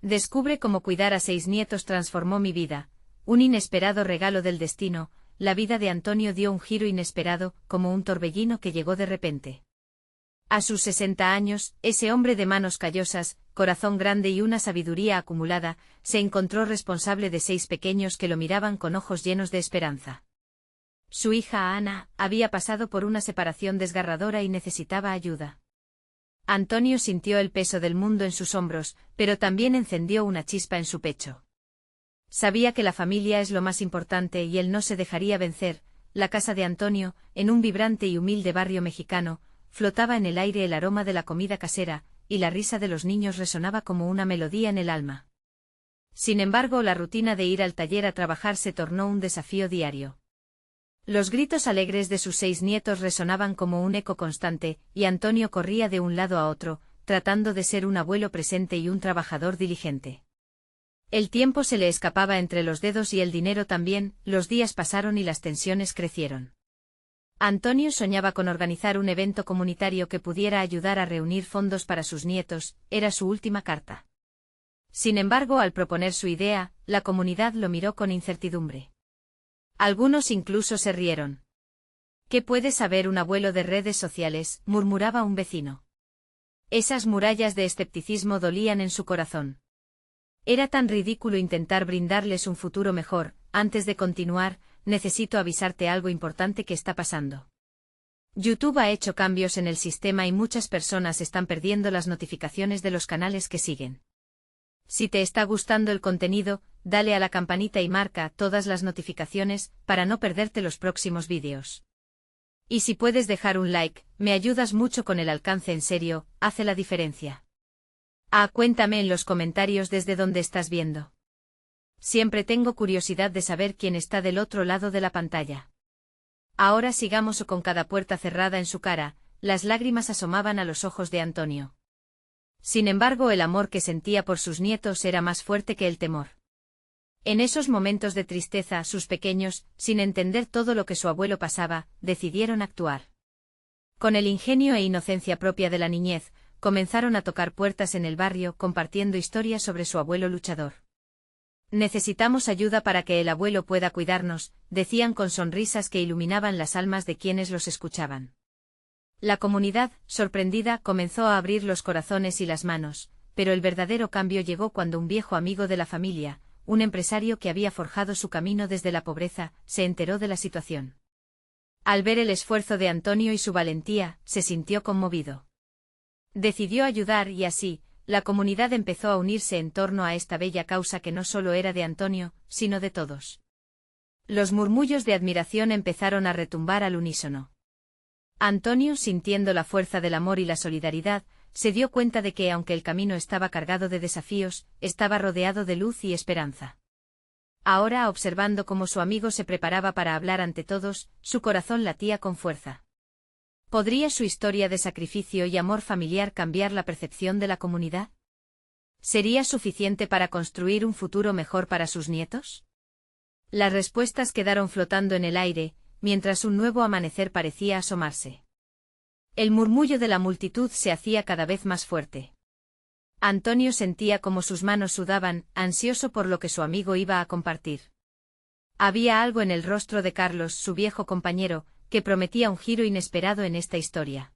Descubre cómo cuidar a 6 nietos transformó mi vida. Un inesperado regalo del destino. La vida de Antonio dio un giro inesperado, como un torbellino que llegó de repente. A sus 60 años, ese hombre de manos callosas, corazón grande y una sabiduría acumulada, se encontró responsable de 6 pequeños que lo miraban con ojos llenos de esperanza. Su hija Ana había pasado por una separación desgarradora y necesitaba ayuda. Antonio sintió el peso del mundo en sus hombros, pero también encendió una chispa en su pecho. Sabía que la familia es lo más importante y él no se dejaría vencer. La casa de Antonio, en un vibrante y humilde barrio mexicano, flotaba en el aire el aroma de la comida casera, y la risa de los niños resonaba como una melodía en el alma. Sin embargo, la rutina de ir al taller a trabajar se tornó un desafío diario. Los gritos alegres de sus 6 nietos resonaban como un eco constante, y Antonio corría de un lado a otro, tratando de ser un abuelo presente y un trabajador diligente. El tiempo se le escapaba entre los dedos y el dinero también. Los días pasaron y las tensiones crecieron. Antonio soñaba con organizar un evento comunitario que pudiera ayudar a reunir fondos para sus nietos. Era su última carta. Sin embargo, al proponer su idea, la comunidad lo miró con incertidumbre. Algunos incluso se rieron. ¿Qué puede saber un abuelo de redes sociales?, murmuraba un vecino. Esas murallas de escepticismo dolían en su corazón. Era tan ridículo intentar brindarles un futuro mejor. Antes de continuar, necesito avisarte algo importante que está pasando. YouTube ha hecho cambios en el sistema y muchas personas están perdiendo las notificaciones de los canales que siguen. Si te está gustando el contenido, dale a la campanita y marca todas las notificaciones para no perderte los próximos vídeos. Y si puedes dejar un like, me ayudas mucho con el alcance, en serio, hace la diferencia. Cuéntame en los comentarios desde dónde estás viendo. Siempre tengo curiosidad de saber quién está del otro lado de la pantalla. Ahora sigamos con cada puerta cerrada en su cara. Las lágrimas asomaban a los ojos de Antonio. Sin embargo, el amor que sentía por sus nietos era más fuerte que el temor. En esos momentos de tristeza, sus pequeños, sin entender todo lo que su abuelo pasaba, decidieron actuar. Con el ingenio e inocencia propia de la niñez, comenzaron a tocar puertas en el barrio, compartiendo historias sobre su abuelo luchador. Necesitamos ayuda para que el abuelo pueda cuidarnos, decían con sonrisas que iluminaban las almas de quienes los escuchaban. La comunidad, sorprendida, comenzó a abrir los corazones y las manos, pero el verdadero cambio llegó cuando un viejo amigo de la familia, un empresario que había forjado su camino desde la pobreza, se enteró de la situación. Al ver el esfuerzo de Antonio y su valentía, se sintió conmovido. Decidió ayudar y así, la comunidad empezó a unirse en torno a esta bella causa que no solo era de Antonio, sino de todos. Los murmullos de admiración empezaron a retumbar al unísono. Antonio, sintiendo la fuerza del amor y la solidaridad, se dio cuenta de que, aunque el camino estaba cargado de desafíos, estaba rodeado de luz y esperanza. Ahora, observando cómo su amigo se preparaba para hablar ante todos, su corazón latía con fuerza. ¿Podría su historia de sacrificio y amor familiar cambiar la percepción de la comunidad? ¿Sería suficiente para construir un futuro mejor para sus nietos? Las respuestas quedaron flotando en el aire, mientras un nuevo amanecer parecía asomarse. El murmullo de la multitud se hacía cada vez más fuerte. Antonio sentía como sus manos sudaban, ansioso por lo que su amigo iba a compartir. Había algo en el rostro de Carlos, su viejo compañero, que prometía un giro inesperado en esta historia.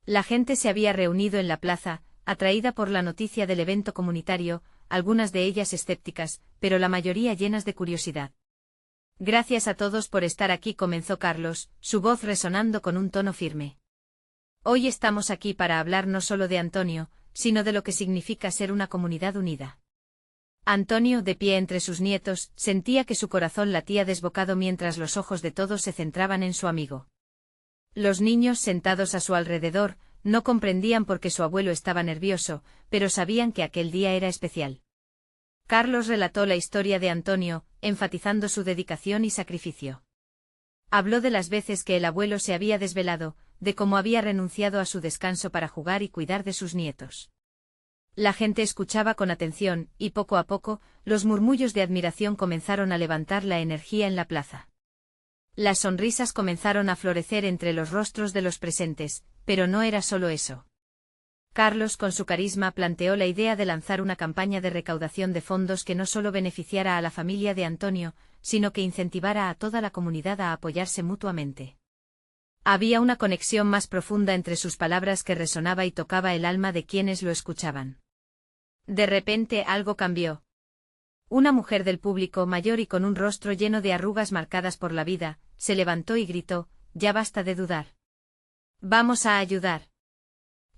La gente se había reunido en la plaza, atraída por la noticia del evento comunitario, algunas de ellas escépticas, pero la mayoría llenas de curiosidad. Gracias a todos por estar aquí, comenzó Carlos, su voz resonando con un tono firme. Hoy estamos aquí para hablar no solo de Antonio, sino de lo que significa ser una comunidad unida. Antonio, de pie entre sus nietos, sentía que su corazón latía desbocado mientras los ojos de todos se centraban en su amigo. Los niños sentados a su alrededor no comprendían por qué su abuelo estaba nervioso, pero sabían que aquel día era especial. Carlos relató la historia de Antonio, enfatizando su dedicación y sacrificio. Habló de las veces que el abuelo se había desvelado, de cómo había renunciado a su descanso para jugar y cuidar de sus nietos. La gente escuchaba con atención, y poco a poco, los murmullos de admiración comenzaron a levantar la energía en la plaza. Las sonrisas comenzaron a florecer entre los rostros de los presentes, pero no era solo eso. Carlos, con su carisma, planteó la idea de lanzar una campaña de recaudación de fondos que no solo beneficiara a la familia de Antonio, sino que incentivara a toda la comunidad a apoyarse mutuamente. Había una conexión más profunda entre sus palabras que resonaba y tocaba el alma de quienes lo escuchaban. De repente algo cambió. Una mujer del público, mayor y con un rostro lleno de arrugas marcadas por la vida, se levantó y gritó: «Ya basta de dudar. Vamos a ayudar».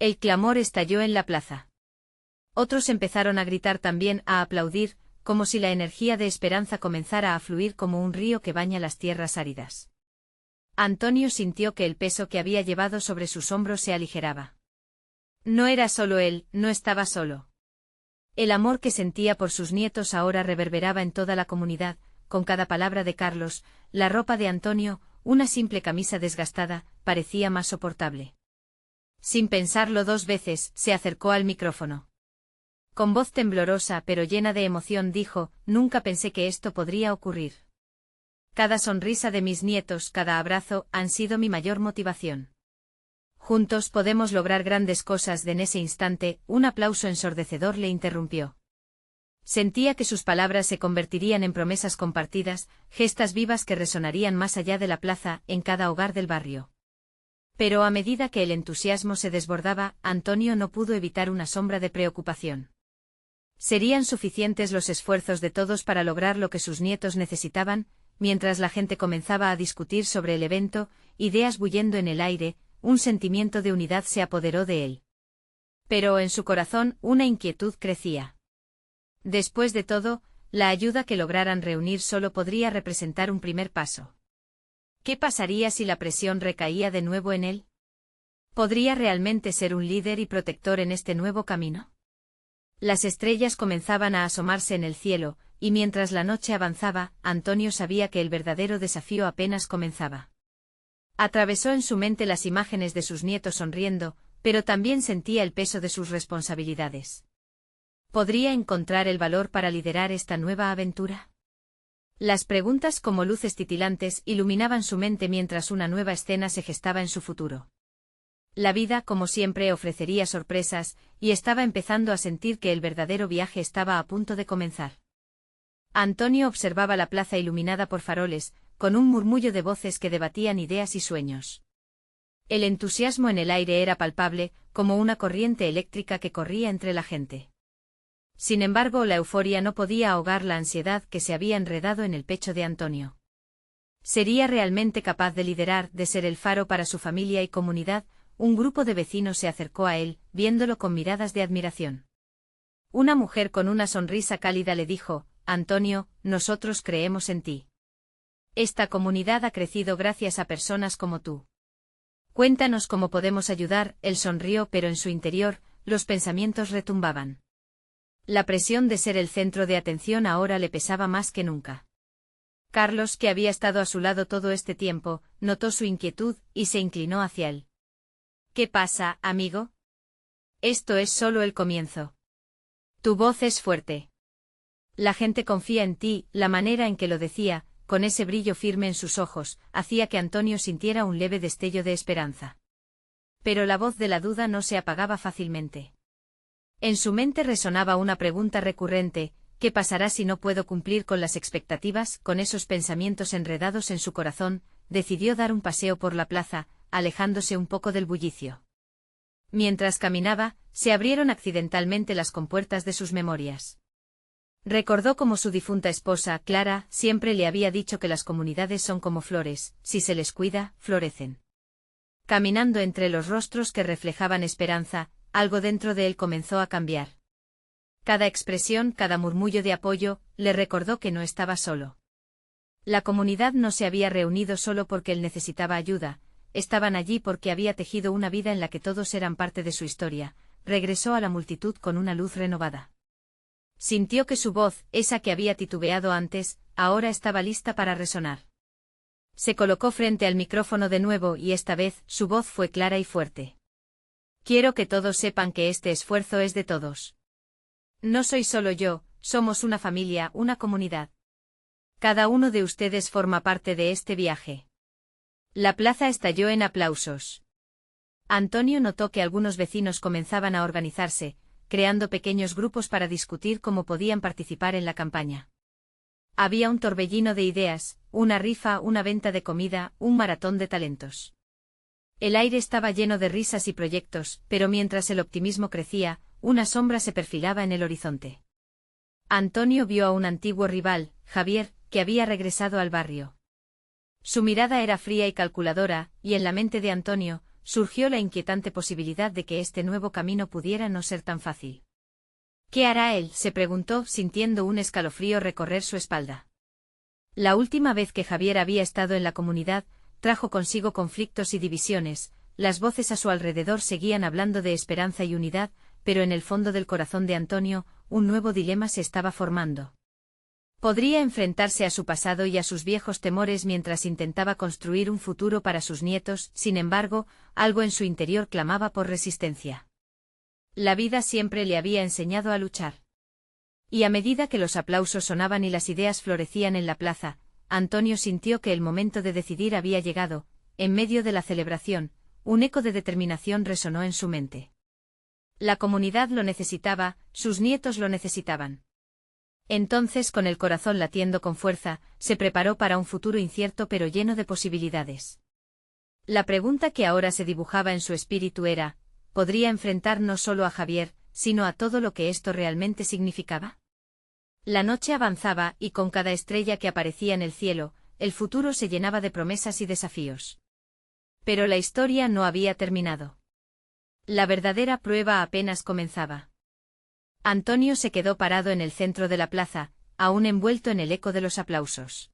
El clamor estalló en la plaza. Otros empezaron a gritar también, a aplaudir, como si la energía de esperanza comenzara a fluir como un río que baña las tierras áridas. Antonio sintió que el peso que había llevado sobre sus hombros se aligeraba. No era solo él, no estaba solo. El amor que sentía por sus nietos ahora reverberaba en toda la comunidad, con cada palabra de Carlos. La ropa de Antonio, una simple camisa desgastada, parecía más soportable. Sin pensarlo dos veces, se acercó al micrófono. Con voz temblorosa pero llena de emoción dijo: «Nunca pensé que esto podría ocurrir. Cada sonrisa de mis nietos, cada abrazo, han sido mi mayor motivación. Juntos podemos lograr grandes cosas». En ese instante, un aplauso ensordecedor le interrumpió. Sentía que sus palabras se convertirían en promesas compartidas, gestas vivas que resonarían más allá de la plaza, en cada hogar del barrio. Pero a medida que el entusiasmo se desbordaba, Antonio no pudo evitar una sombra de preocupación. ¿Serían suficientes los esfuerzos de todos para lograr lo que sus nietos necesitaban? Mientras la gente comenzaba a discutir sobre el evento, ideas bullendo en el aire, un sentimiento de unidad se apoderó de él. Pero en su corazón una inquietud crecía. Después de todo, la ayuda que lograran reunir solo podría representar un primer paso. ¿Qué pasaría si la presión recaía de nuevo en él? ¿Podría realmente ser un líder y protector en este nuevo camino? Las estrellas comenzaban a asomarse en el cielo, y mientras la noche avanzaba, Antonio sabía que el verdadero desafío apenas comenzaba. Atravesó en su mente las imágenes de sus nietos sonriendo, pero también sentía el peso de sus responsabilidades. ¿Podría encontrar el valor para liderar esta nueva aventura? Las preguntas como luces titilantes iluminaban su mente mientras una nueva escena se gestaba en su futuro. La vida, como siempre, ofrecería sorpresas, y estaba empezando a sentir que el verdadero viaje estaba a punto de comenzar. Antonio observaba la plaza iluminada por faroles, con un murmullo de voces que debatían ideas y sueños. El entusiasmo en el aire era palpable, como una corriente eléctrica que corría entre la gente. Sin embargo, la euforia no podía ahogar la ansiedad que se había enredado en el pecho de Antonio. ¿Sería realmente capaz de liderar, de ser el faro para su familia y comunidad? Un grupo de vecinos se acercó a él, viéndolo con miradas de admiración. Una mujer con una sonrisa cálida le dijo: «Antonio, nosotros creemos en ti. Esta comunidad ha crecido gracias a personas como tú. Cuéntanos cómo podemos ayudar». Él sonrió, pero en su interior, los pensamientos retumbaban. La presión de ser el centro de atención ahora le pesaba más que nunca. Carlos, que había estado a su lado todo este tiempo, notó su inquietud y se inclinó hacia él. «¿Qué pasa, amigo? Esto es solo el comienzo. Tu voz es fuerte. La gente confía en ti». La manera en que lo decía, con ese brillo firme en sus ojos, hacía que Antonio sintiera un leve destello de esperanza. Pero la voz de la duda no se apagaba fácilmente. En su mente resonaba una pregunta recurrente: ¿qué pasará si no puedo cumplir con las expectativas? Con esos pensamientos enredados en su corazón, decidió dar un paseo por la plaza, alejándose un poco del bullicio. Mientras caminaba, se abrieron accidentalmente las compuertas de sus memorias. Recordó cómo su difunta esposa, Clara, siempre le había dicho que las comunidades son como flores: si se les cuida, florecen. Caminando entre los rostros que reflejaban esperanza, algo dentro de él comenzó a cambiar. Cada expresión, cada murmullo de apoyo, le recordó que no estaba solo. La comunidad no se había reunido solo porque él necesitaba ayuda, estaban allí porque había tejido una vida en la que todos eran parte de su historia. Regresó a la multitud con una luz renovada. Sintió que su voz, esa que había titubeado antes, ahora estaba lista para resonar. Se colocó frente al micrófono de nuevo y esta vez, su voz fue clara y fuerte. «Quiero que todos sepan que este esfuerzo es de todos. No soy solo yo, somos una familia, una comunidad. Cada uno de ustedes forma parte de este viaje». La plaza estalló en aplausos. Antonio notó que algunos vecinos comenzaban a organizarse, creando pequeños grupos para discutir cómo podían participar en la campaña. Había un torbellino de ideas, una rifa, una venta de comida, un maratón de talentos. El aire estaba lleno de risas y proyectos, pero mientras el optimismo crecía, una sombra se perfilaba en el horizonte. Antonio vio a un antiguo rival, Javier, que había regresado al barrio. Su mirada era fría y calculadora, y en la mente de Antonio surgió la inquietante posibilidad de que este nuevo camino pudiera no ser tan fácil. ¿Qué hará él?, se preguntó, sintiendo un escalofrío recorrer su espalda. La última vez que Javier había estado en la comunidad, trajo consigo conflictos y divisiones, las voces a su alrededor seguían hablando de esperanza y unidad, pero en el fondo del corazón de Antonio, un nuevo dilema se estaba formando. Podría enfrentarse a su pasado y a sus viejos temores mientras intentaba construir un futuro para sus nietos, sin embargo, algo en su interior clamaba por resistencia. La vida siempre le había enseñado a luchar. Y a medida que los aplausos sonaban y las ideas florecían en la plaza, Antonio sintió que el momento de decidir había llegado. En medio de la celebración, un eco de determinación resonó en su mente. La comunidad lo necesitaba, sus nietos lo necesitaban. Entonces, con el corazón latiendo con fuerza, se preparó para un futuro incierto pero lleno de posibilidades. La pregunta que ahora se dibujaba en su espíritu era: ¿podría enfrentar no solo a Javier, sino a todo lo que esto realmente significaba? La noche avanzaba, y con cada estrella que aparecía en el cielo, el futuro se llenaba de promesas y desafíos. Pero la historia no había terminado. La verdadera prueba apenas comenzaba. Antonio se quedó parado en el centro de la plaza, aún envuelto en el eco de los aplausos.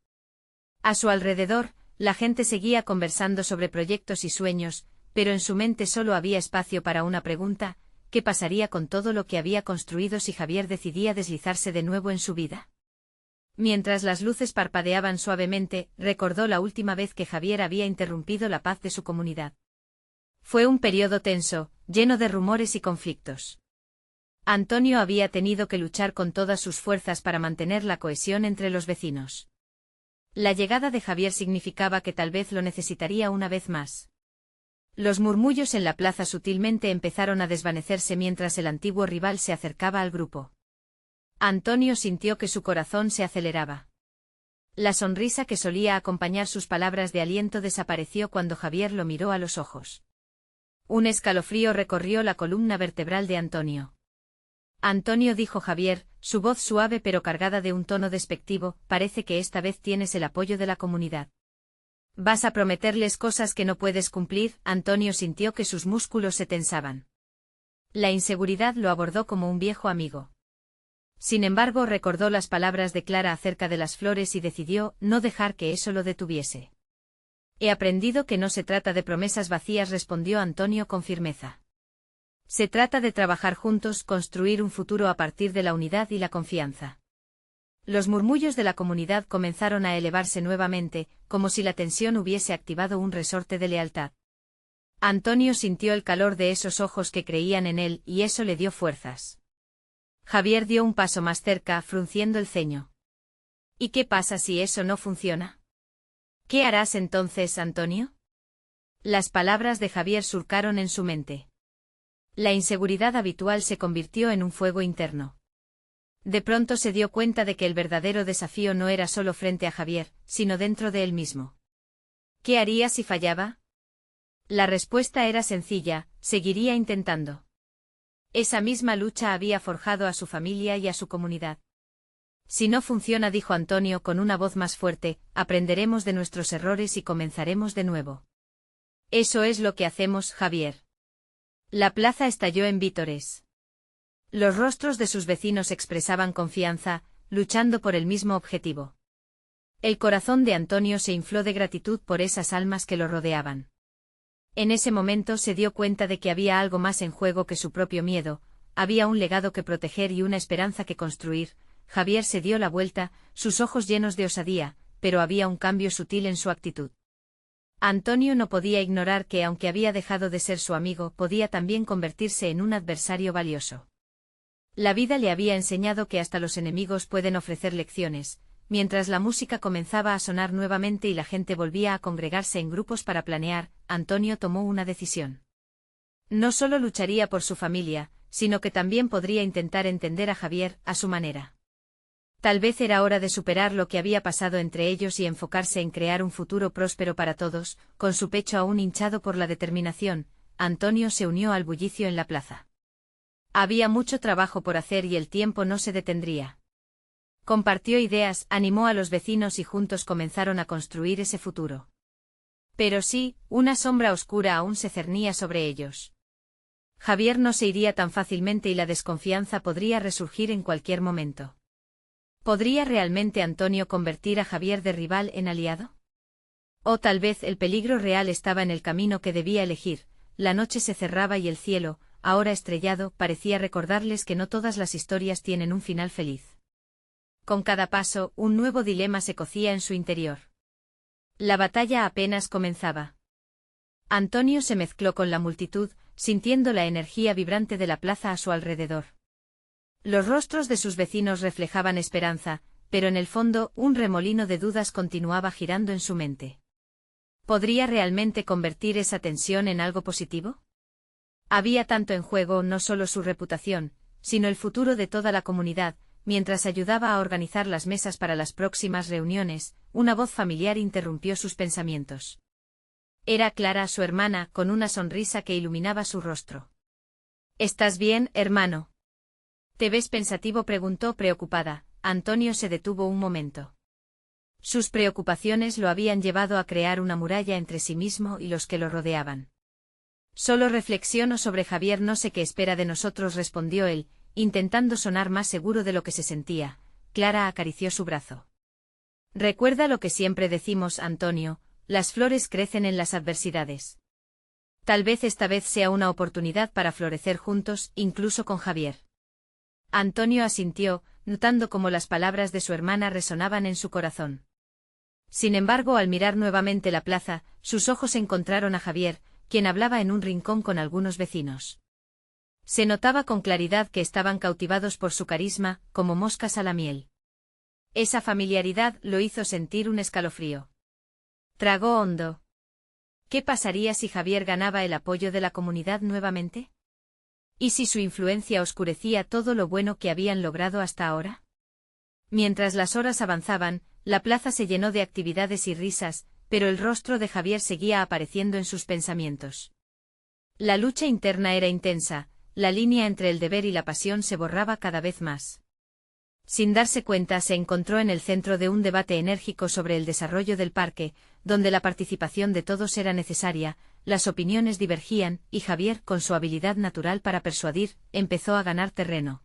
A su alrededor, la gente seguía conversando sobre proyectos y sueños, pero en su mente solo había espacio para una pregunta: ¿qué pasaría con todo lo que había construido si Javier decidía deslizarse de nuevo en su vida? Mientras las luces parpadeaban suavemente, recordó la última vez que Javier había interrumpido la paz de su comunidad. Fue un periodo tenso, lleno de rumores y conflictos. Antonio había tenido que luchar con todas sus fuerzas para mantener la cohesión entre los vecinos. La llegada de Javier significaba que tal vez lo necesitaría una vez más. Los murmullos en la plaza sutilmente empezaron a desvanecerse mientras el antiguo rival se acercaba al grupo. Antonio sintió que su corazón se aceleraba. La sonrisa que solía acompañar sus palabras de aliento desapareció cuando Javier lo miró a los ojos. Un escalofrío recorrió la columna vertebral de Antonio. Antonio, dijo Javier, su voz suave pero cargada de un tono despectivo, parece que esta vez tienes el apoyo de la comunidad. ¿Vas a prometerles cosas que no puedes cumplir? Antonio sintió que sus músculos se tensaban. La inseguridad lo abordó como un viejo amigo. Sin embargo, recordó las palabras de Clara acerca de las flores y decidió no dejar que eso lo detuviese. He aprendido que no se trata de promesas vacías, respondió Antonio con firmeza. Se trata de trabajar juntos, construir un futuro a partir de la unidad y la confianza. Los murmullos de la comunidad comenzaron a elevarse nuevamente, como si la tensión hubiese activado un resorte de lealtad. Antonio sintió el calor de esos ojos que creían en él, y eso le dio fuerzas. Javier dio un paso más cerca, frunciendo el ceño. ¿Y qué pasa si eso no funciona? ¿Qué harás entonces, Antonio? Las palabras de Javier surcaron en su mente. La inseguridad habitual se convirtió en un fuego interno. De pronto se dio cuenta de que el verdadero desafío no era solo frente a Javier, sino dentro de él mismo. ¿Qué haría si fallaba? La respuesta era sencilla: seguiría intentando. Esa misma lucha había forjado a su familia y a su comunidad. Si no funciona, dijo Antonio con una voz más fuerte, aprenderemos de nuestros errores y comenzaremos de nuevo. Eso es lo que hacemos, Javier. La plaza estalló en vítores. Los rostros de sus vecinos expresaban confianza, luchando por el mismo objetivo. El corazón de Antonio se infló de gratitud por esas almas que lo rodeaban. En ese momento se dio cuenta de que había algo más en juego que su propio miedo, había un legado que proteger y una esperanza que construir. Javier se dio la vuelta, sus ojos llenos de osadía, pero había un cambio sutil en su actitud. Antonio no podía ignorar que, aunque había dejado de ser su amigo, podía también convertirse en un adversario valioso. La vida le había enseñado que hasta los enemigos pueden ofrecer lecciones. Mientras la música comenzaba a sonar nuevamente y la gente volvía a congregarse en grupos para planear, Antonio tomó una decisión. No solo lucharía por su familia, sino que también podría intentar entender a Javier, a su manera. Tal vez era hora de superar lo que había pasado entre ellos y enfocarse en crear un futuro próspero para todos. Con su pecho aún hinchado por la determinación, Antonio se unió al bullicio en la plaza. Había mucho trabajo por hacer y el tiempo no se detendría. Compartió ideas, animó a los vecinos y juntos comenzaron a construir ese futuro. Pero sí, una sombra oscura aún se cernía sobre ellos. Javier no se iría tan fácilmente y la desconfianza podría resurgir en cualquier momento. ¿Podría realmente Antonio convertir a Javier de rival en aliado? O tal vez el peligro real estaba en el camino que debía elegir. La noche se cerraba y el cielo, ahora estrellado, parecía recordarles que no todas las historias tienen un final feliz. Con cada paso, un nuevo dilema se cocía en su interior. La batalla apenas comenzaba. Antonio se mezcló con la multitud, sintiendo la energía vibrante de la plaza a su alrededor. Los rostros de sus vecinos reflejaban esperanza, pero en el fondo un remolino de dudas continuaba girando en su mente. ¿Podría realmente convertir esa tensión en algo positivo? Había tanto en juego, no solo su reputación, sino el futuro de toda la comunidad. Mientras ayudaba a organizar las mesas para las próximas reuniones, una voz familiar interrumpió sus pensamientos. Era Clara, su hermana, con una sonrisa que iluminaba su rostro. ¿Estás bien, hermano? ¿Te ves pensativo?, preguntó preocupada. Antonio se detuvo un momento. Sus preocupaciones lo habían llevado a crear una muralla entre sí mismo y los que lo rodeaban. Solo reflexiono sobre Javier, no sé qué espera de nosotros, respondió él, intentando sonar más seguro de lo que se sentía. Clara acarició su brazo. Recuerda lo que siempre decimos, Antonio, las flores crecen en las adversidades. Tal vez esta vez sea una oportunidad para florecer juntos, incluso con Javier. Antonio asintió, notando cómo las palabras de su hermana resonaban en su corazón. Sin embargo, al mirar nuevamente la plaza, sus ojos encontraron a Javier, quien hablaba en un rincón con algunos vecinos. Se notaba con claridad que estaban cautivados por su carisma, como moscas a la miel. Esa familiaridad lo hizo sentir un escalofrío. Tragó hondo. ¿Qué pasaría si Javier ganaba el apoyo de la comunidad nuevamente? ¿Y si su influencia oscurecía todo lo bueno que habían logrado hasta ahora? Mientras las horas avanzaban, la plaza se llenó de actividades y risas, pero el rostro de Javier seguía apareciendo en sus pensamientos. La lucha interna era intensa. La línea entre el deber y la pasión se borraba cada vez más. Sin darse cuenta, se encontró en el centro de un debate enérgico sobre el desarrollo del parque, donde la participación de todos era necesaria. Las opiniones divergían, y Javier, con su habilidad natural para persuadir, empezó a ganar terreno.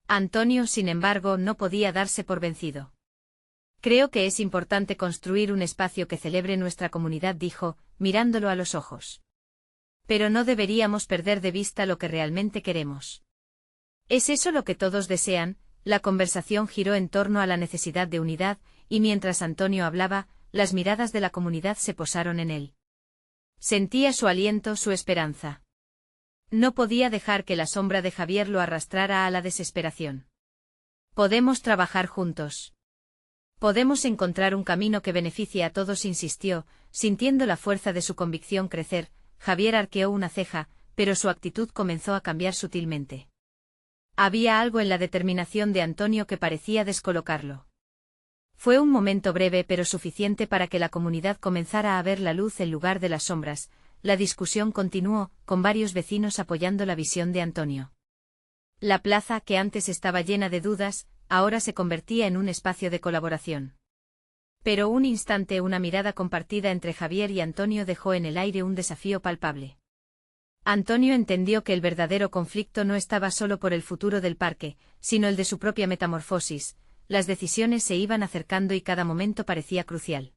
Antonio, sin embargo, no podía darse por vencido. Creo que es importante construir un espacio que celebre nuestra comunidad, dijo, mirándolo a los ojos. Pero no deberíamos perder de vista lo que realmente queremos. ¿Es eso lo que todos desean? La conversación giró en torno a la necesidad de unidad, y mientras Antonio hablaba, las miradas de la comunidad se posaron en él. Sentía su aliento, su esperanza. No podía dejar que la sombra de Javier lo arrastrara a la desesperación. Podemos trabajar juntos. Podemos encontrar un camino que beneficie a todos, insistió, sintiendo la fuerza de su convicción crecer. Javier arqueó una ceja, pero su actitud comenzó a cambiar sutilmente. Había algo en la determinación de Antonio que parecía descolocarlo. Fue un momento breve pero suficiente para que la comunidad comenzara a ver la luz en lugar de las sombras. La discusión continuó, con varios vecinos apoyando la visión de Antonio. La plaza, que antes estaba llena de dudas, ahora se convertía en un espacio de colaboración. Pero un instante, una mirada compartida entre Javier y Antonio dejó en el aire un desafío palpable. Antonio entendió que el verdadero conflicto no estaba solo por el futuro del parque, sino el de su propia metamorfosis. Las decisiones se iban acercando y cada momento parecía crucial.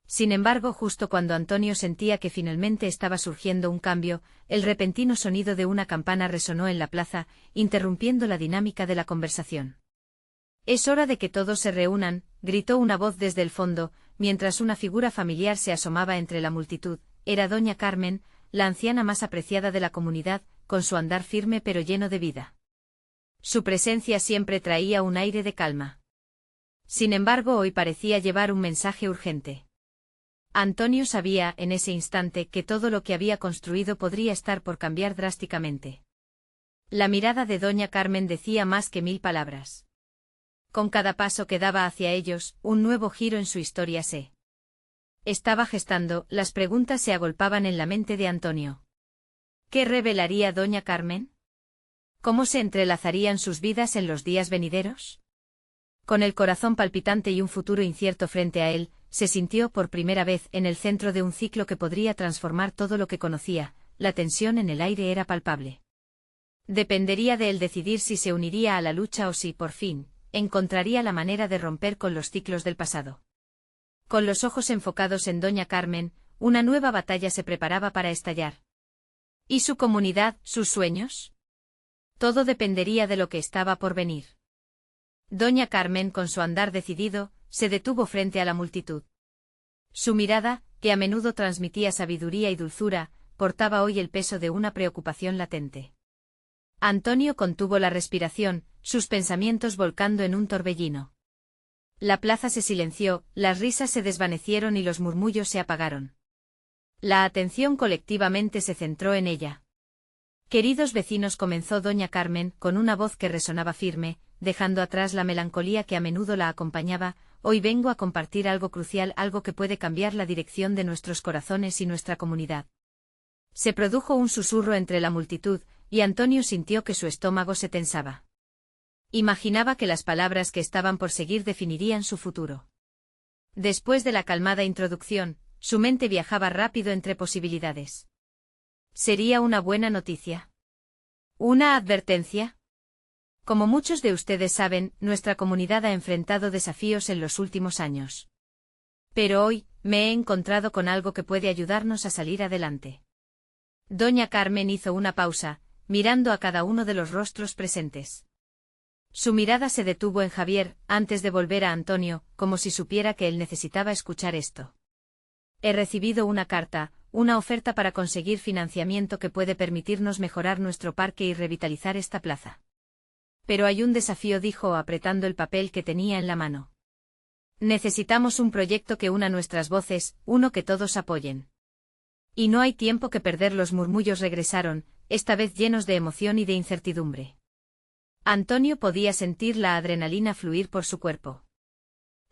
Sin embargo, justo cuando Antonio sentía que finalmente estaba surgiendo un cambio, el repentino sonido de una campana resonó en la plaza, interrumpiendo la dinámica de la conversación. «Es hora de que todos se reúnan», gritó una voz desde el fondo, mientras una figura familiar se asomaba entre la multitud. Era doña Carmen, la anciana más apreciada de la comunidad, con su andar firme pero lleno de vida. Su presencia siempre traía un aire de calma. Sin embargo, hoy parecía llevar un mensaje urgente. Antonio sabía, en ese instante, que todo lo que había construido podría estar por cambiar drásticamente. La mirada de doña Carmen decía más que 1000 palabras. Con cada paso que daba hacia ellos, un nuevo giro en su historia se estaba gestando, las preguntas se agolpaban en la mente de Antonio. ¿Qué revelaría doña Carmen? ¿Cómo se entrelazarían sus vidas en los días venideros? Con el corazón palpitante y un futuro incierto frente a él, se sintió por primera vez en el centro de un ciclo que podría transformar todo lo que conocía. La tensión en el aire era palpable. Dependería de él decidir si se uniría a la lucha o si, por fin, encontraría la manera de romper con los ciclos del pasado. Con los ojos enfocados en doña Carmen, una nueva batalla se preparaba para estallar. ¿Y su comunidad, sus sueños? Todo dependería de lo que estaba por venir. Doña Carmen, con su andar decidido, se detuvo frente a la multitud. Su mirada, que a menudo transmitía sabiduría y dulzura, portaba hoy el peso de una preocupación latente. Antonio contuvo la respiración, sus pensamientos volcando en un torbellino. La plaza se silenció, las risas se desvanecieron y los murmullos se apagaron. La atención colectivamente se centró en ella. Queridos vecinos, comenzó doña Carmen, con una voz que resonaba firme, dejando atrás la melancolía que a menudo la acompañaba, hoy vengo a compartir algo crucial, algo que puede cambiar la dirección de nuestros corazones y nuestra comunidad. Se produjo un susurro entre la multitud, y Antonio sintió que su estómago se tensaba. Imaginaba que las palabras que estaban por seguir definirían su futuro. Después de la calmada introducción, su mente viajaba rápido entre posibilidades. ¿Sería una buena noticia? ¿Una advertencia? Como muchos de ustedes saben, nuestra comunidad ha enfrentado desafíos en los últimos años. Pero hoy, me he encontrado con algo que puede ayudarnos a salir adelante. Doña Carmen hizo una pausa, mirando a cada uno de los rostros presentes. Su mirada se detuvo en Javier, antes de volver a Antonio, como si supiera que él necesitaba escuchar esto. He recibido una carta, una oferta para conseguir financiamiento que puede permitirnos mejorar nuestro parque y revitalizar esta plaza. Pero hay un desafío, dijo apretando el papel que tenía en la mano. Necesitamos un proyecto que una nuestras voces, uno que todos apoyen. Y no hay tiempo que perder. Los murmullos regresaron, esta vez llenos de emoción y de incertidumbre. Antonio podía sentir la adrenalina fluir por su cuerpo.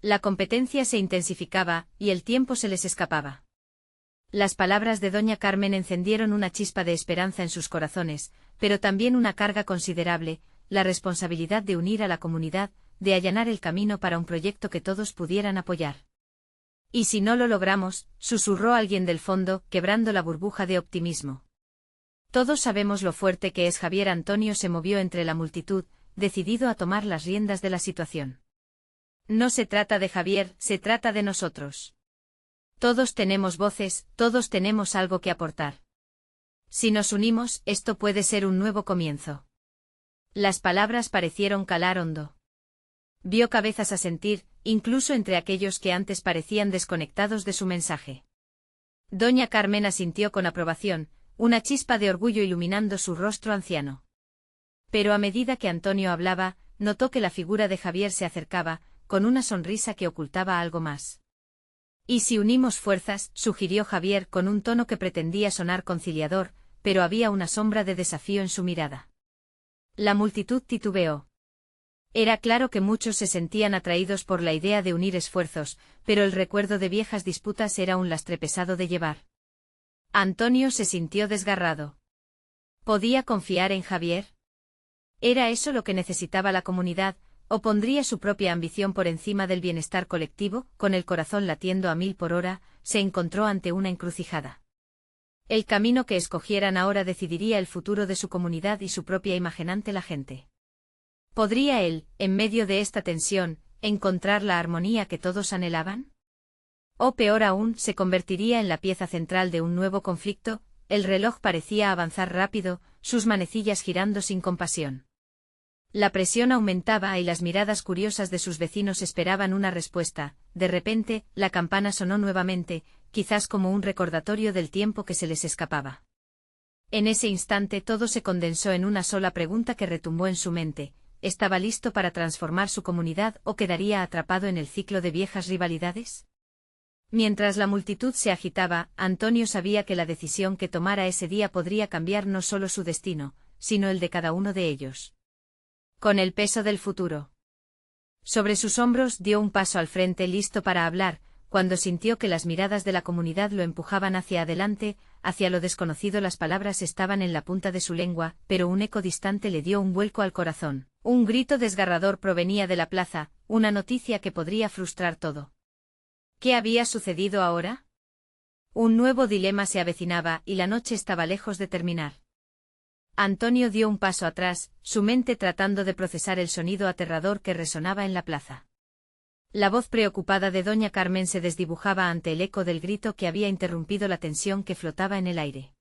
La competencia se intensificaba, y el tiempo se les escapaba. Las palabras de doña Carmen encendieron una chispa de esperanza en sus corazones, pero también una carga considerable, la responsabilidad de unir a la comunidad, de allanar el camino para un proyecto que todos pudieran apoyar. ¿Y si no lo logramos?, susurró alguien del fondo, quebrando la burbuja de optimismo. Todos sabemos lo fuerte que es Javier. Antonio se movió entre la multitud, decidido a tomar las riendas de la situación. No se trata de Javier, se trata de nosotros. Todos tenemos voces, todos tenemos algo que aportar. Si nos unimos, esto puede ser un nuevo comienzo. Las palabras parecieron calar hondo. Vio cabezas asentir, incluso entre aquellos que antes parecían desconectados de su mensaje. Doña Carmen asintió con aprobación, una chispa de orgullo iluminando su rostro anciano. Pero a medida que Antonio hablaba, notó que la figura de Javier se acercaba, con una sonrisa que ocultaba algo más. ¿Y si unimos fuerzas?, sugirió Javier con un tono que pretendía sonar conciliador, pero había una sombra de desafío en su mirada. La multitud titubeó. Era claro que muchos se sentían atraídos por la idea de unir esfuerzos, pero el recuerdo de viejas disputas era un lastre pesado de llevar. Antonio se sintió desgarrado. ¿Podía confiar en Javier? ¿Era eso lo que necesitaba la comunidad, o pondría su propia ambición por encima del bienestar colectivo? Con el corazón latiendo a 1000 por hora, se encontró ante una encrucijada. El camino que escogieran ahora decidiría el futuro de su comunidad y su propia imagen ante la gente. ¿Podría él, en medio de esta tensión, encontrar la armonía que todos anhelaban? O peor aún, se convertiría en la pieza central de un nuevo conflicto. El reloj parecía avanzar rápido, sus manecillas girando sin compasión. La presión aumentaba y las miradas curiosas de sus vecinos esperaban una respuesta. De repente, la campana sonó nuevamente, quizás como un recordatorio del tiempo que se les escapaba. En ese instante todo se condensó en una sola pregunta que retumbó en su mente: ¿estaba listo para transformar su comunidad o quedaría atrapado en el ciclo de viejas rivalidades? Mientras la multitud se agitaba, Antonio sabía que la decisión que tomara ese día podría cambiar no solo su destino, sino el de cada uno de ellos. Con el peso del futuro sobre sus hombros, dio un paso al frente listo para hablar, cuando sintió que las miradas de la comunidad lo empujaban hacia adelante, hacia lo desconocido. Las palabras estaban en la punta de su lengua, pero un eco distante le dio un vuelco al corazón. Un grito desgarrador provenía de la plaza, una noticia que podría frustrar todo. ¿Qué había sucedido ahora? Un nuevo dilema se avecinaba y la noche estaba lejos de terminar. Antonio dio un paso atrás, su mente tratando de procesar el sonido aterrador que resonaba en la plaza. La voz preocupada de doña Carmen se desdibujaba ante el eco del grito que había interrumpido la tensión que flotaba en el aire.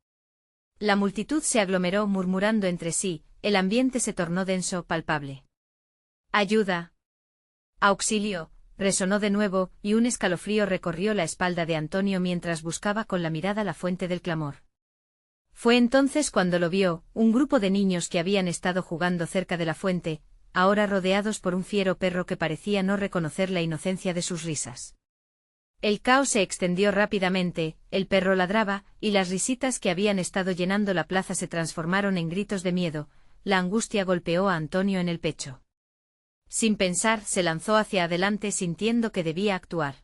La multitud se aglomeró murmurando entre sí, el ambiente se tornó denso, palpable. ¡Ayuda! ¡Auxilio! Resonó de nuevo, y un escalofrío recorrió la espalda de Antonio mientras buscaba con la mirada la fuente del clamor. Fue entonces cuando lo vio, un grupo de niños que habían estado jugando cerca de la fuente, ahora rodeados por un fiero perro que parecía no reconocer la inocencia de sus risas. El caos se extendió rápidamente, el perro ladraba, y las risitas que habían estado llenando la plaza se transformaron en gritos de miedo. La angustia golpeó a Antonio en el pecho. Sin pensar, se lanzó hacia adelante sintiendo que debía actuar.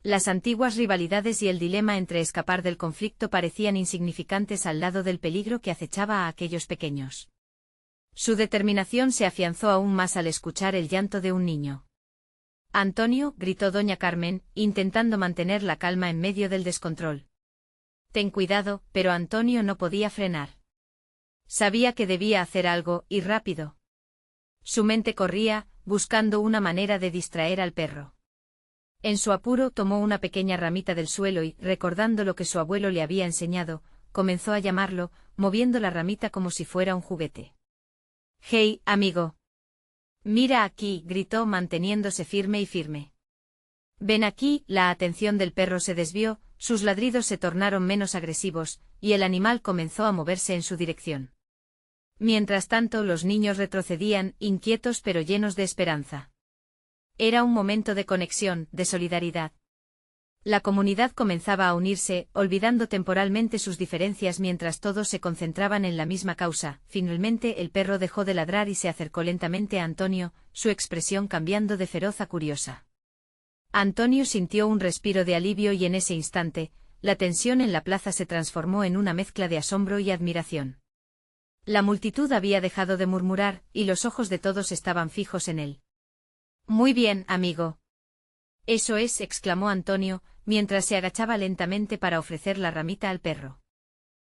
Las antiguas rivalidades y el dilema entre escapar del conflicto parecían insignificantes al lado del peligro que acechaba a aquellos pequeños. Su determinación se afianzó aún más al escuchar el llanto de un niño. «Antonio», gritó doña Carmen, intentando mantener la calma en medio del descontrol. «Ten cuidado», pero Antonio no podía frenar. Sabía que debía hacer algo, y rápido. Su mente corría, buscando una manera de distraer al perro. En su apuro tomó una pequeña ramita del suelo y, recordando lo que su abuelo le había enseñado, comenzó a llamarlo, moviendo la ramita como si fuera un juguete. «Hey, amigo. Mira aquí», gritó manteniéndose firme y firme. «Ven aquí». La atención del perro se desvió, sus ladridos se tornaron menos agresivos, y el animal comenzó a moverse en su dirección. Mientras tanto, los niños retrocedían, inquietos pero llenos de esperanza. Era un momento de conexión, de solidaridad. La comunidad comenzaba a unirse, olvidando temporalmente sus diferencias mientras todos se concentraban en la misma causa. Finalmente el perro dejó de ladrar y se acercó lentamente a Antonio, su expresión cambiando de feroz a curiosa. Antonio sintió un respiro de alivio y en ese instante, la tensión en la plaza se transformó en una mezcla de asombro y admiración. La multitud había dejado de murmurar, y los ojos de todos estaban fijos en él. «Muy bien, amigo». «Eso es», exclamó Antonio, mientras se agachaba lentamente para ofrecer la ramita al perro.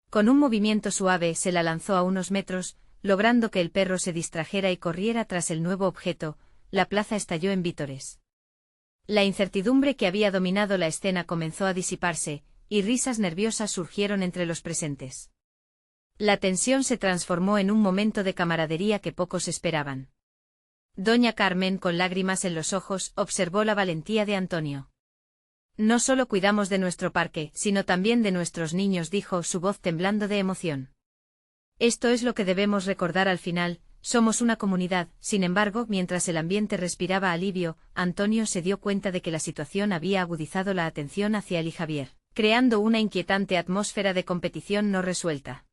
Con un movimiento suave se la lanzó a unos metros, logrando que el perro se distrajera y corriera tras el nuevo objeto. La plaza estalló en vítores. La incertidumbre que había dominado la escena comenzó a disiparse, y risas nerviosas surgieron entre los presentes. La tensión se transformó en un momento de camaradería que pocos esperaban. Doña Carmen, con lágrimas en los ojos, observó la valentía de Antonio. «No solo cuidamos de nuestro parque, sino también de nuestros niños», dijo, su voz temblando de emoción. «Esto es lo que debemos recordar al final, somos una comunidad». Sin embargo, mientras el ambiente respiraba alivio, Antonio se dio cuenta de que la situación había agudizado la atención hacia él y Javier, creando una inquietante atmósfera de competición no resuelta.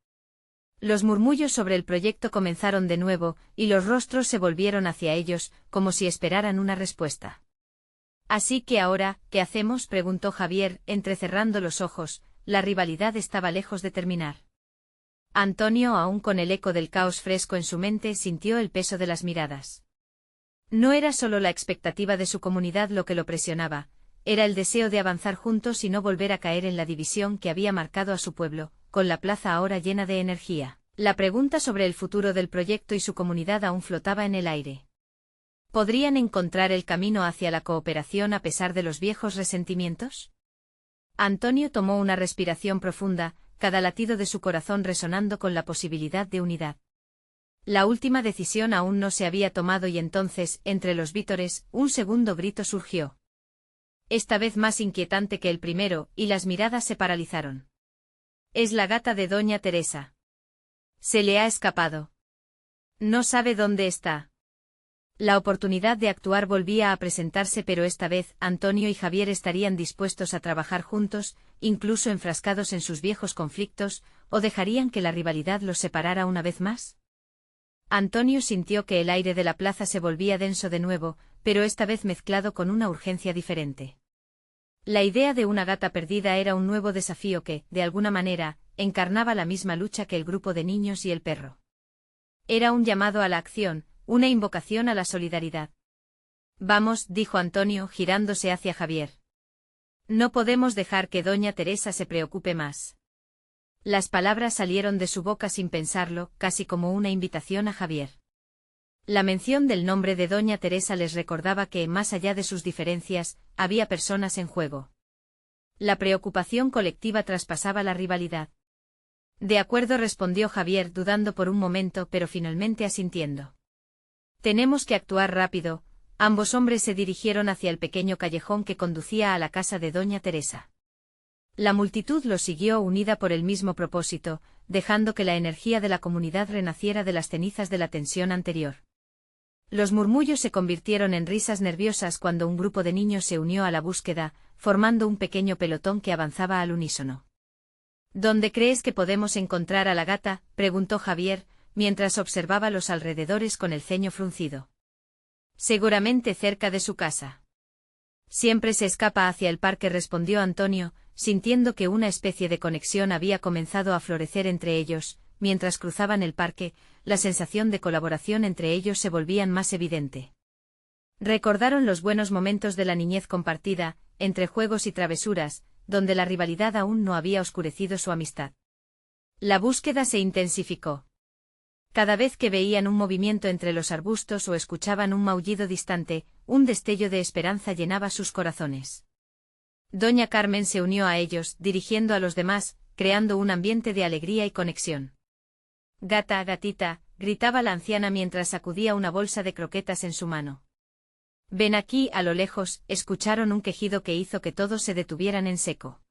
Los murmullos sobre el proyecto comenzaron de nuevo, y los rostros se volvieron hacia ellos, como si esperaran una respuesta. «Así que ahora, ¿qué hacemos?», preguntó Javier, entrecerrando los ojos. La rivalidad estaba lejos de terminar. Antonio, aún con el eco del caos fresco en su mente, sintió el peso de las miradas. No era solo la expectativa de su comunidad lo que lo presionaba, era el deseo de avanzar juntos y no volver a caer en la división que había marcado a su pueblo, con la plaza ahora llena de energía. La pregunta sobre el futuro del proyecto y su comunidad aún flotaba en el aire. ¿Podrían encontrar el camino hacia la cooperación a pesar de los viejos resentimientos? Antonio tomó una respiración profunda, cada latido de su corazón resonando con la posibilidad de unidad. La última decisión aún no se había tomado y entonces, entre los vítores, un segundo grito surgió. Esta vez más inquietante que el primero, y las miradas se paralizaron. «Es la gata de doña Teresa. Se le ha escapado. No sabe dónde está». La oportunidad de actuar volvía a presentarse, pero esta vez Antonio y Javier estarían dispuestos a trabajar juntos, incluso enfrascados en sus viejos conflictos, ¿o dejarían que la rivalidad los separara una vez más? Antonio sintió que el aire de la plaza se volvía denso de nuevo, pero esta vez mezclado con una urgencia diferente. La idea de una gata perdida era un nuevo desafío que, de alguna manera, encarnaba la misma lucha que el grupo de niños y el perro. Era un llamado a la acción, una invocación a la solidaridad. Vamos, dijo Antonio, girándose hacia Javier. No podemos dejar que doña Teresa se preocupe más. Las palabras salieron de su boca sin pensarlo, casi como una invitación a Javier. La mención del nombre de doña Teresa les recordaba que, más allá de sus diferencias, había personas en juego. La preocupación colectiva traspasaba la rivalidad. De acuerdo, respondió Javier, dudando por un momento, pero finalmente asintiendo. Tenemos que actuar rápido. Ambos hombres se dirigieron hacia el pequeño callejón que conducía a la casa de doña Teresa. La multitud los siguió unida por el mismo propósito, dejando que la energía de la comunidad renaciera de las cenizas de la tensión anterior. Los murmullos se convirtieron en risas nerviosas cuando un grupo de niños se unió a la búsqueda, formando un pequeño pelotón que avanzaba al unísono. ¿Dónde crees que podemos encontrar a la gata?, preguntó Javier, mientras observaba los alrededores con el ceño fruncido. Seguramente cerca de su casa. Siempre se escapa hacia el parque, respondió Antonio, sintiendo que una especie de conexión había comenzado a florecer entre ellos. Mientras cruzaban el parque, la sensación de colaboración entre ellos se volvía más evidente. Recordaron los buenos momentos de la niñez compartida, entre juegos y travesuras, donde la rivalidad aún no había oscurecido su amistad. La búsqueda se intensificó. Cada vez que veían un movimiento entre los arbustos o escuchaban un maullido distante, un destello de esperanza llenaba sus corazones. Doña Carmen se unió a ellos, dirigiendo a los demás, creando un ambiente de alegría y conexión. Gata, gatita, gritaba la anciana mientras sacudía una bolsa de croquetas en su mano. Ven aquí. A lo lejos, escucharon un quejido que hizo que todos se detuvieran en seco.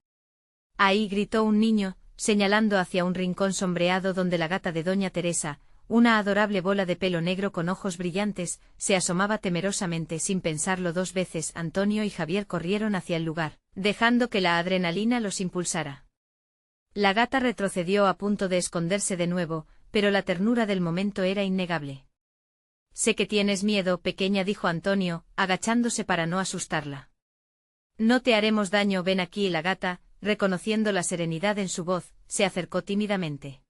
Ahí, gritó un niño, señalando hacia un rincón sombreado donde la gata de doña Teresa, una adorable bola de pelo negro con ojos brillantes, se asomaba temerosamente. Sin pensarlo dos veces, Antonio y Javier corrieron hacia el lugar, dejando que la adrenalina los impulsara. La gata retrocedió a punto de esconderse de nuevo, pero la ternura del momento era innegable. Sé que tienes miedo, pequeña, dijo Antonio, agachándose para no asustarla. No te haremos daño, ven aquí. La gata, reconociendo la serenidad en su voz, se acercó tímidamente.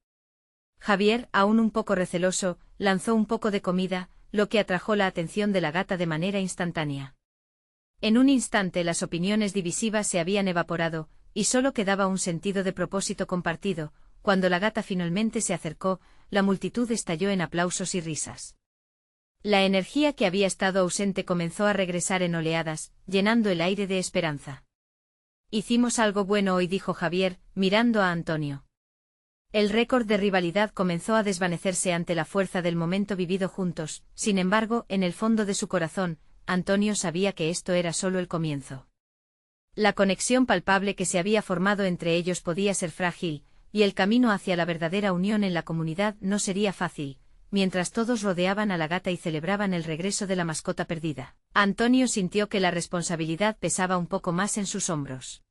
Javier, aún un poco receloso, lanzó un poco de comida, lo que atrajo la atención de la gata de manera instantánea. En un instante las opiniones divisivas se habían evaporado, y solo quedaba un sentido de propósito compartido. Cuando la gata finalmente se acercó, la multitud estalló en aplausos y risas. La energía que había estado ausente comenzó a regresar en oleadas, llenando el aire de esperanza. Hicimos algo bueno hoy, dijo Javier, mirando a Antonio. El récord de rivalidad comenzó a desvanecerse ante la fuerza del momento vivido juntos. Sin embargo, en el fondo de su corazón, Antonio sabía que esto era solo el comienzo. La conexión palpable que se había formado entre ellos podía ser frágil, y el camino hacia la verdadera unión en la comunidad no sería fácil. Mientras todos rodeaban a la gata y celebraban el regreso de la mascota perdida, Antonio sintió que la responsabilidad pesaba un poco más en sus hombros.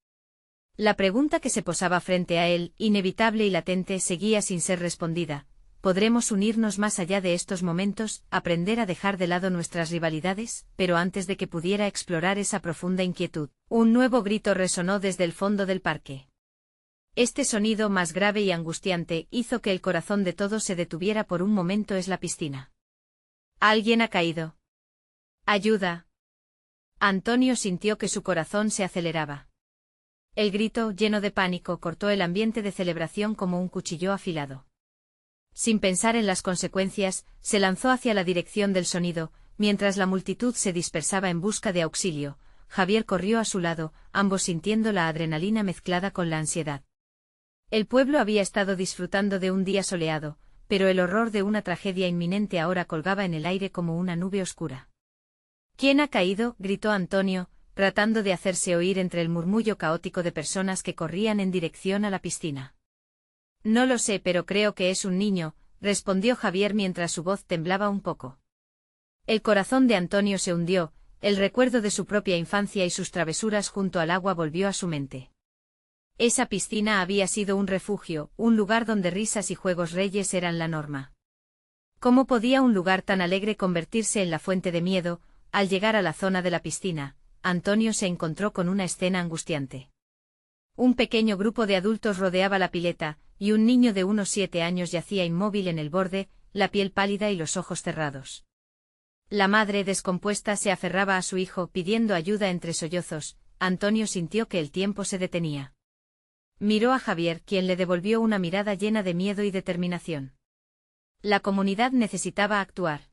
La pregunta que se posaba frente a él, inevitable y latente, seguía sin ser respondida. ¿Podremos unirnos más allá de estos momentos, aprender a dejar de lado nuestras rivalidades? Pero antes de que pudiera explorar esa profunda inquietud, un nuevo grito resonó desde el fondo del parque. Este sonido, más grave y angustiante, hizo que el corazón de todos se detuviera por un momento. Es la piscina. Alguien ha caído. ¡Ayuda! Antonio sintió que su corazón se aceleraba. El grito, lleno de pánico, cortó el ambiente de celebración como un cuchillo afilado. Sin pensar en las consecuencias, se lanzó hacia la dirección del sonido. Mientras la multitud se dispersaba en busca de auxilio, Javier corrió a su lado, ambos sintiendo la adrenalina mezclada con la ansiedad. El pueblo había estado disfrutando de un día soleado, pero el horror de una tragedia inminente ahora colgaba en el aire como una nube oscura. ¿Quién ha caído?, gritó Antonio, tratando de hacerse oír entre el murmullo caótico de personas que corrían en dirección a la piscina. No lo sé, pero creo que es un niño, respondió Javier mientras su voz temblaba un poco. El corazón de Antonio se hundió, el recuerdo de su propia infancia y sus travesuras junto al agua volvió a su mente. Esa piscina había sido un refugio, un lugar donde risas y juegos reyes eran la norma. ¿Cómo podía un lugar tan alegre convertirse en la fuente de miedo? Al llegar a la zona de la piscina, Antonio se encontró con una escena angustiante. Un pequeño grupo de adultos rodeaba la pileta, y un niño de unos 7 años yacía inmóvil en el borde, la piel pálida y los ojos cerrados. La madre descompuesta se aferraba a su hijo pidiendo ayuda entre sollozos. Antonio sintió que el tiempo se detenía. Miró a Javier, quien le devolvió una mirada llena de miedo y determinación. La comunidad necesitaba actuar.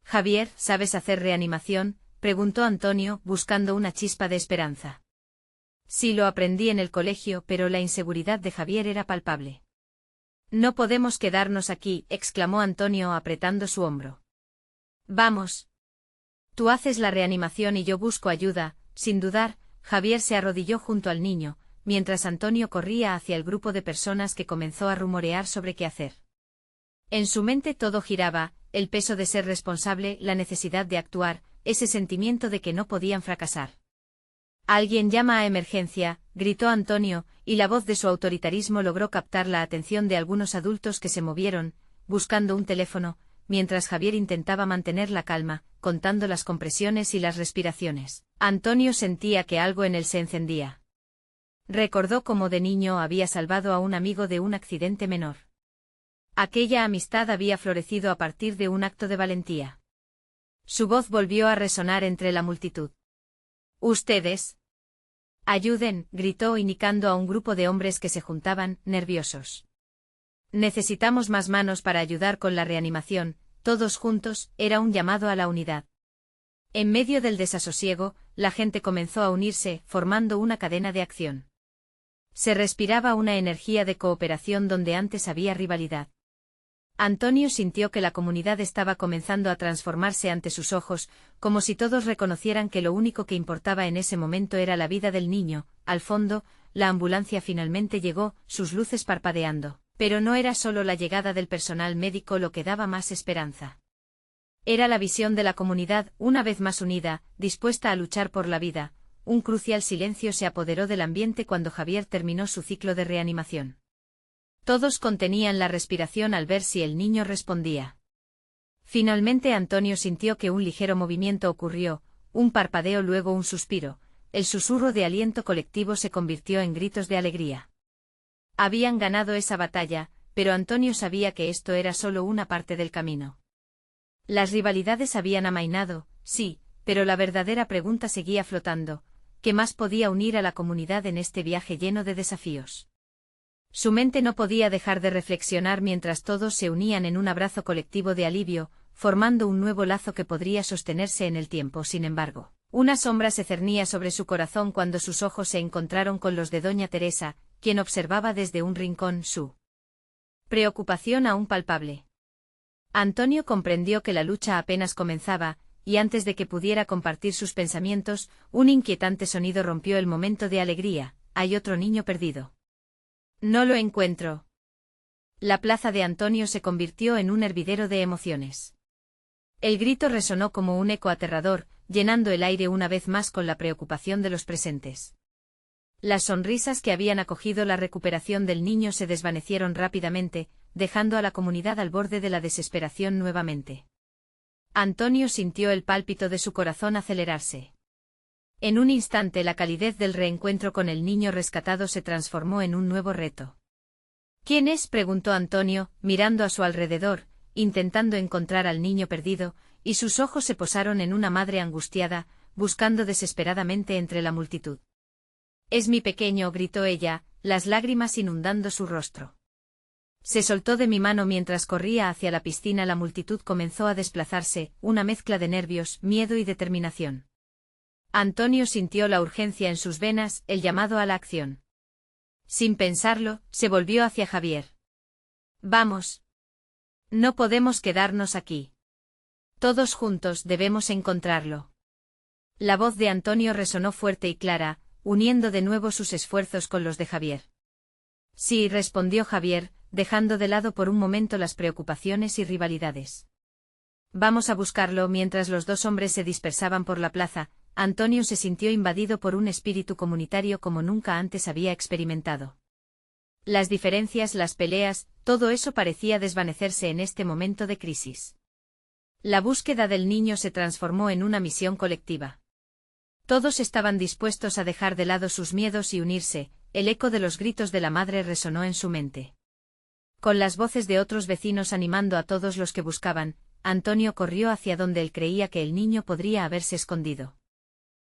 Javier, ¿sabes hacer reanimación?, preguntó Antonio, buscando una chispa de esperanza. Sí, lo aprendí en el colegio, pero la inseguridad de Javier era palpable. No podemos quedarnos aquí, exclamó Antonio apretando su hombro. Vamos. Tú haces la reanimación y yo busco ayuda. Sin dudar, Javier se arrodilló junto al niño, mientras Antonio corría hacia el grupo de personas que comenzó a rumorear sobre qué hacer. En su mente todo giraba, el peso de ser responsable, la necesidad de actuar, ese sentimiento de que no podían fracasar. «Alguien llama a emergencia», gritó Antonio, y la voz de su autoritarismo logró captar la atención de algunos adultos que se movieron, buscando un teléfono, mientras Javier intentaba mantener la calma, contando las compresiones y las respiraciones. Antonio sentía que algo en él se encendía. Recordó cómo de niño había salvado a un amigo de un accidente menor. Aquella amistad había florecido a partir de un acto de valentía. Su voz volvió a resonar entre la multitud. «Ustedes. Ayuden», gritó indicando a un grupo de hombres que se juntaban, nerviosos. «Necesitamos más manos para ayudar con la reanimación, todos juntos», era un llamado a la unidad. En medio del desasosiego, la gente comenzó a unirse, formando una cadena de acción. Se respiraba una energía de cooperación donde antes había rivalidad. Antonio sintió que la comunidad estaba comenzando a transformarse ante sus ojos, como si todos reconocieran que lo único que importaba en ese momento era la vida del niño. Al fondo, la ambulancia finalmente llegó, sus luces parpadeando. Pero no era solo la llegada del personal médico lo que daba más esperanza. Era la visión de la comunidad, una vez más unida, dispuesta a luchar por la vida. Un crucial silencio se apoderó del ambiente cuando Javier terminó su ciclo de reanimación. Todos contenían la respiración al ver si el niño respondía. Finalmente Antonio sintió que un ligero movimiento ocurrió, un parpadeo, luego un suspiro. El susurro de aliento colectivo se convirtió en gritos de alegría. Habían ganado esa batalla, pero Antonio sabía que esto era solo una parte del camino. Las rivalidades habían amainado, sí, pero la verdadera pregunta seguía flotando: ¿qué más podía unir a la comunidad en este viaje lleno de desafíos? Su mente no podía dejar de reflexionar mientras todos se unían en un abrazo colectivo de alivio, formando un nuevo lazo que podría sostenerse en el tiempo. Sin embargo, una sombra se cernía sobre su corazón cuando sus ojos se encontraron con los de doña Teresa, quien observaba desde un rincón su preocupación aún palpable. Antonio comprendió que la lucha apenas comenzaba, y antes de que pudiera compartir sus pensamientos, un inquietante sonido rompió el momento de alegría: «Hay otro niño perdido. No lo encuentro». La plaza de Antonio se convirtió en un hervidero de emociones. El grito resonó como un eco aterrador, llenando el aire una vez más con la preocupación de los presentes. Las sonrisas que habían acogido la recuperación del niño se desvanecieron rápidamente, dejando a la comunidad al borde de la desesperación nuevamente. Antonio sintió el pálpito de su corazón acelerarse. En un instante la calidez del reencuentro con el niño rescatado se transformó en un nuevo reto. «¿Quién es?», preguntó Antonio, mirando a su alrededor, intentando encontrar al niño perdido, y sus ojos se posaron en una madre angustiada, buscando desesperadamente entre la multitud. «Es mi pequeño», gritó ella, las lágrimas inundando su rostro. Se soltó de mi mano mientras corría hacia la piscina. La multitud comenzó a desplazarse, una mezcla de nervios, miedo y determinación. Antonio sintió la urgencia en sus venas, el llamado a la acción. Sin pensarlo, se volvió hacia Javier. «Vamos. No podemos quedarnos aquí. Todos juntos debemos encontrarlo». La voz de Antonio resonó fuerte y clara, uniendo de nuevo sus esfuerzos con los de Javier. «Sí», respondió Javier, dejando de lado por un momento las preocupaciones y rivalidades. Vamos a buscarlo. Mientras los dos hombres se dispersaban por la plaza, Antonio se sintió invadido por un espíritu comunitario como nunca antes había experimentado. Las diferencias, las peleas, todo eso parecía desvanecerse en este momento de crisis. La búsqueda del niño se transformó en una misión colectiva. Todos estaban dispuestos a dejar de lado sus miedos y unirse. El eco de los gritos de la madre resonó en su mente. Con las voces de otros vecinos animando a todos los que buscaban, Antonio corrió hacia donde él creía que el niño podría haberse escondido.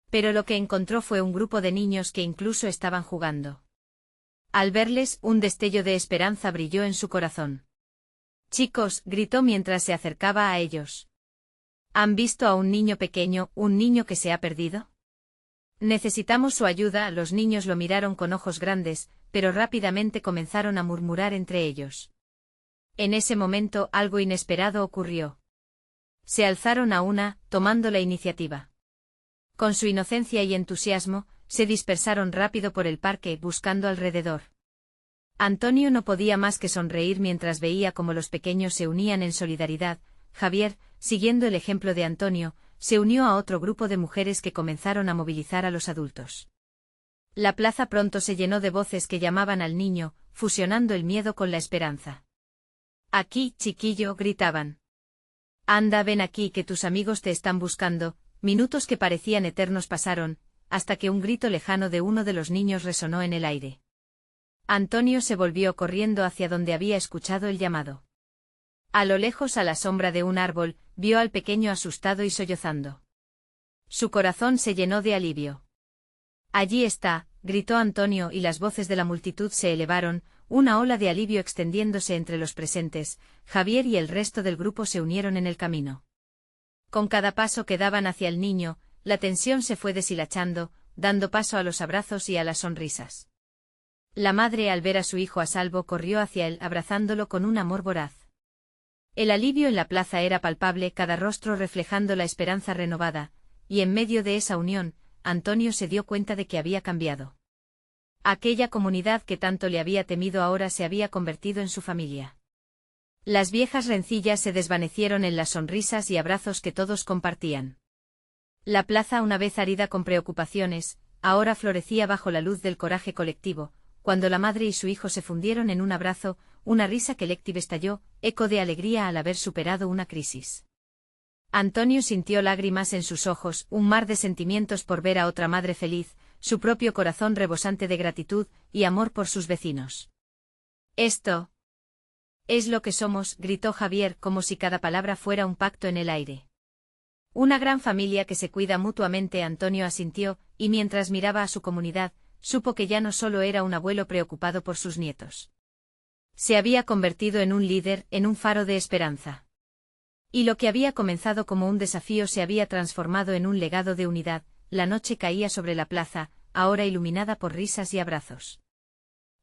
Pero lo que encontró fue un grupo de niños que incluso estaban jugando. Al verles, un destello de esperanza brilló en su corazón. «Chicos», gritó mientras se acercaba a ellos. «¿Han visto a un niño pequeño, un niño que se ha perdido? Necesitamos su ayuda». Los niños lo miraron con ojos grandes, pero rápidamente comenzaron a murmurar entre ellos. En ese momento algo inesperado ocurrió. Se alzaron a una, tomando la iniciativa. Con su inocencia y entusiasmo, se dispersaron rápido por el parque buscando alrededor. Antonio no podía más que sonreír mientras veía cómo los pequeños se unían en solidaridad. Javier, siguiendo el ejemplo de Antonio, se unió a otro grupo de mujeres que comenzaron a movilizar a los adultos. La plaza pronto se llenó de voces que llamaban al niño, fusionando el miedo con la esperanza. «Aquí, chiquillo», gritaban. «Anda, ven aquí que tus amigos te están buscando». Minutos que parecían eternos pasaron, hasta que un grito lejano de uno de los niños resonó en el aire. Antonio se volvió corriendo hacia donde había escuchado el llamado. A lo lejos, a la sombra de un árbol, vio al pequeño asustado y sollozando. Su corazón se llenó de alivio. «Allí está», gritó Antonio y las voces de la multitud se elevaron, una ola de alivio extendiéndose entre los presentes. Javier y el resto del grupo se unieron en el camino. Con cada paso que daban hacia el niño, la tensión se fue deshilachando, dando paso a los abrazos y a las sonrisas. La madre, al ver a su hijo a salvo, corrió hacia él abrazándolo con un amor voraz. El alivio en la plaza era palpable, cada rostro reflejando la esperanza renovada, y en medio de esa unión, Antonio se dio cuenta de que había cambiado. Aquella comunidad que tanto le había temido ahora se había convertido en su familia. Las viejas rencillas se desvanecieron en las sonrisas y abrazos que todos compartían. La plaza, una vez árida con preocupaciones, ahora florecía bajo la luz del coraje colectivo, cuando la madre y su hijo se fundieron en un abrazo, una risa colectiva estalló, eco de alegría al haber superado una crisis. Antonio sintió lágrimas en sus ojos, un mar de sentimientos por ver a otra madre feliz, su propio corazón rebosante de gratitud y amor por sus vecinos. «Esto es lo que somos», gritó Javier como si cada palabra fuera un pacto en el aire. «Una gran familia que se cuida mutuamente». Antonio asintió, y mientras miraba a su comunidad, supo que ya no solo era un abuelo preocupado por sus nietos. Se había convertido en un líder, en un faro de esperanza. Y lo que había comenzado como un desafío se había transformado en un legado de unidad. La noche caía sobre la plaza, ahora iluminada por risas y abrazos.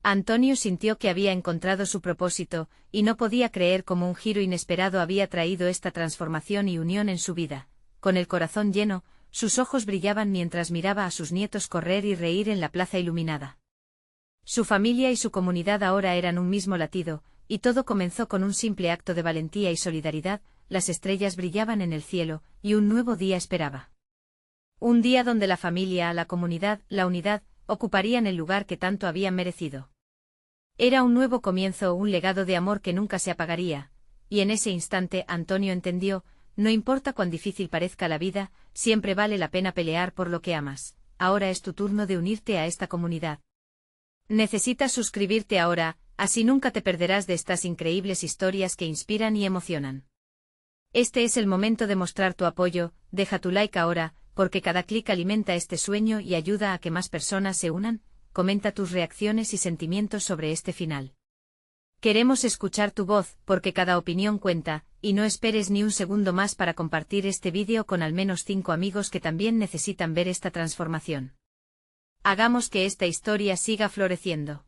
Antonio sintió que había encontrado su propósito, y no podía creer cómo un giro inesperado había traído esta transformación y unión en su vida. Con el corazón lleno, sus ojos brillaban mientras miraba a sus nietos correr y reír en la plaza iluminada. Su familia y su comunidad ahora eran un mismo latido, y todo comenzó con un simple acto de valentía y solidaridad. Las estrellas brillaban en el cielo, y un nuevo día esperaba. Un día donde la familia, la comunidad, la unidad, ocuparían el lugar que tanto habían merecido. Era un nuevo comienzo, un legado de amor que nunca se apagaría, y en ese instante Antonio entendió, no importa cuán difícil parezca la vida, siempre vale la pena pelear por lo que amas. Ahora es tu turno de unirte a esta comunidad. Necesitas suscribirte ahora, así nunca te perderás de estas increíbles historias que inspiran y emocionan. Este es el momento de mostrar tu apoyo, deja tu like ahora, porque cada clic alimenta este sueño y ayuda a que más personas se unan. Comenta tus reacciones y sentimientos sobre este final. Queremos escuchar tu voz, porque cada opinión cuenta, y no esperes ni un segundo más para compartir este vídeo con al menos 5 amigos que también necesitan ver esta transformación. Hagamos que esta historia siga floreciendo.